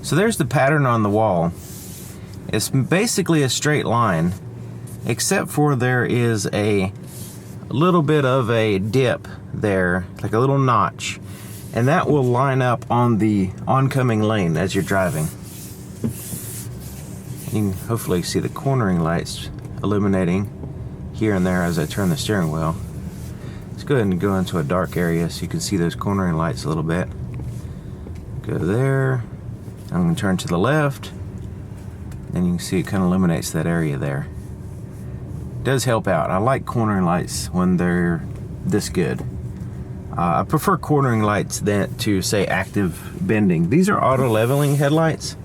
So there's the pattern on the wall. It's basically a straight line, except for there is a little bit of a dip there, like a little notch, and that will line up on the oncoming lane as you're driving. You can hopefully see the cornering lights illuminating here and there as I turn the steering wheel. Let's go ahead and go into a dark area so you can see those cornering lights a little bit. Go there. I'm going to turn to the left, and you can see it kind of illuminates that area there. It does help out. I like cornering lights when they're this good. I prefer cornering lights than to say active bending. These are auto leveling headlights,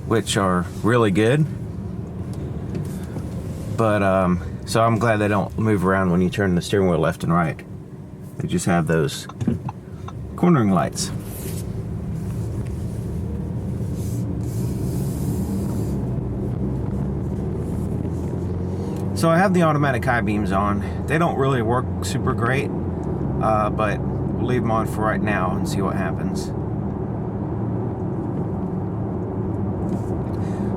which are really good. But so I'm glad they don't move around when you turn the steering wheel left and right. They just have those cornering lights. So I have the automatic high beams on. They don't really work super great, but we'll leave them on for right now and see what happens.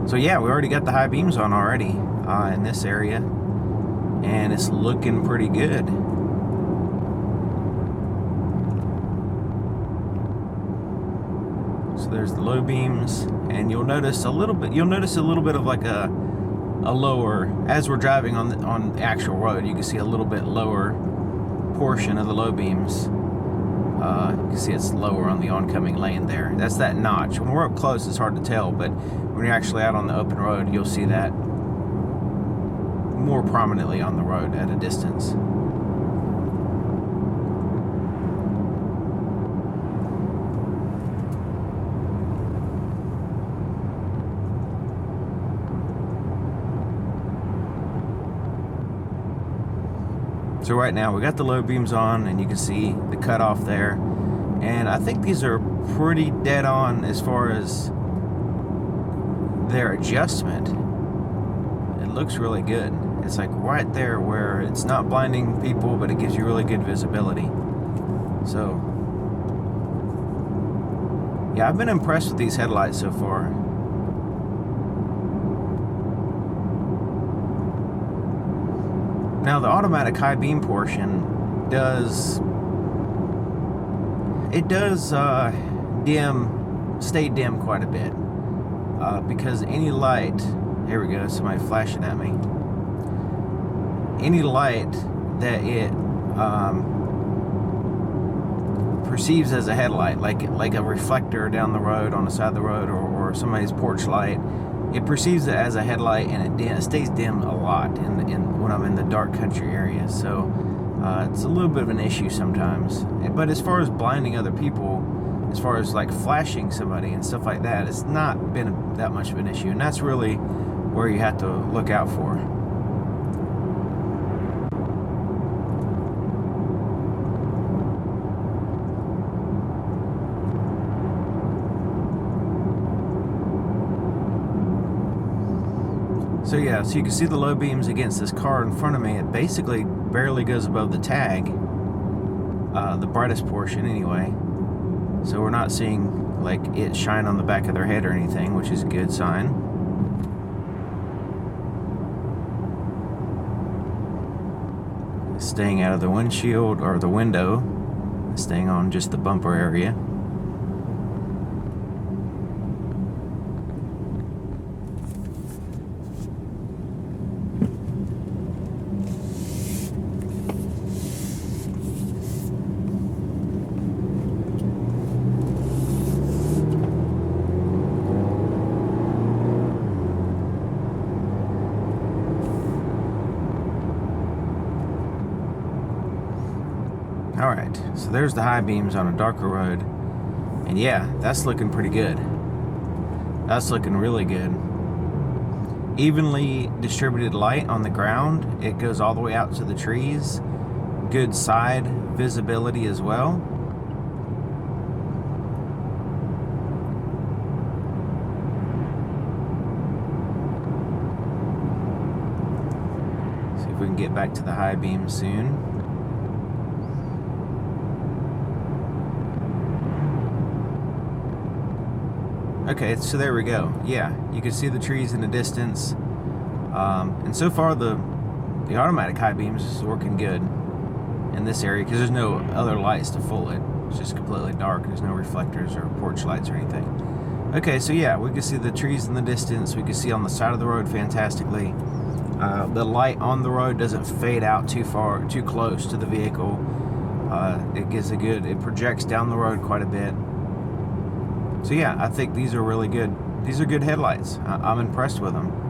So yeah, we already got the high beams on already in this area, and it's looking pretty good. So there's the low beams, and you'll notice a little bit of like a lower, as we're driving on the actual road, you can see a little bit lower portion of the low beams. You can see it's lower on the oncoming lane there. That's that notch. When we're up close, it's hard to tell, but when you're actually out on the open road, you'll see that more prominently on the road at a distance. So right now we got the low beams on, and you can see the cutoff there, and I think these are pretty dead on as far as their adjustment. It looks really good. It's like right there where it's not blinding people, but it gives you really good visibility. So yeah, I've been impressed with these headlights so far. Now the automatic high beam portion does stay dim quite a bit, because any light, here we go, somebody flashing at me, any light that it perceives as a headlight, like a reflector down the road, on the side of the road, or somebody's porch light, it perceives it as a headlight, and it stays dim a lot when I'm in the dark country area. So it's a little bit of an issue sometimes. But as far as blinding other people, as far as like flashing somebody and stuff like that, it's not been that much of an issue, and that's really where you have to look out for. So yeah, so you can see the low beams against this car in front of me. It basically barely goes above the tag, the brightest portion anyway. So we're not seeing like it shine on the back of their head or anything, which is a good sign. Staying out of the windshield or the window, staying on just the bumper area. Alright, so there's the high beams on a darker road, and yeah, that's looking pretty good. That's looking really good. Evenly distributed light on the ground. It goes all the way out to the trees. Good side visibility as well. See if we can get back to the high beam soon. Okay, so there we go. Yeah, you can see the trees in the distance. And so far the automatic high beams is working good in this area because there's no other lights to fool it. It's just completely dark. There's no reflectors or porch lights or anything. Okay, so yeah, we can see the trees in the distance. We can see on the side of the road fantastically. The light on the road doesn't fade out too close to the vehicle. It projects down the road quite a bit. So yeah, I think these are really good. These are good headlights. I'm impressed with them.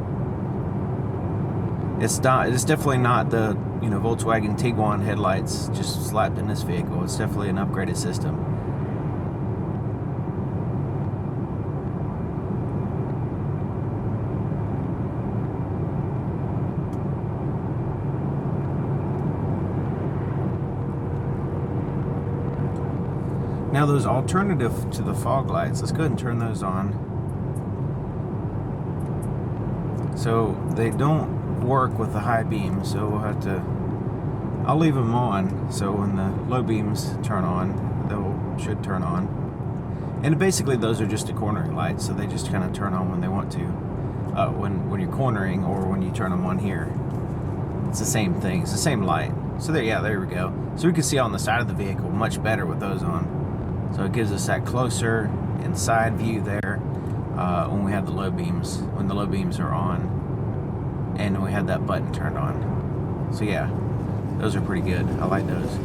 It's definitely not the Volkswagen Tiguan headlights just slapped in this vehicle. It's definitely an upgraded system. Now those alternative to the fog lights, let's go ahead and turn those on. So they don't work with the high beams, so I'll leave them on, so when the low beams turn on, should turn on. And basically those are just the cornering lights, so they just kind of turn on when they want to. When you're cornering or when you turn them on here. It's the same thing, it's the same light. So there we go. So we can see on the side of the vehicle much better with those on. So it gives us that closer inside view there when we have the low beams, when the low beams are on, and we have that button turned on. So yeah, those are pretty good. I like those.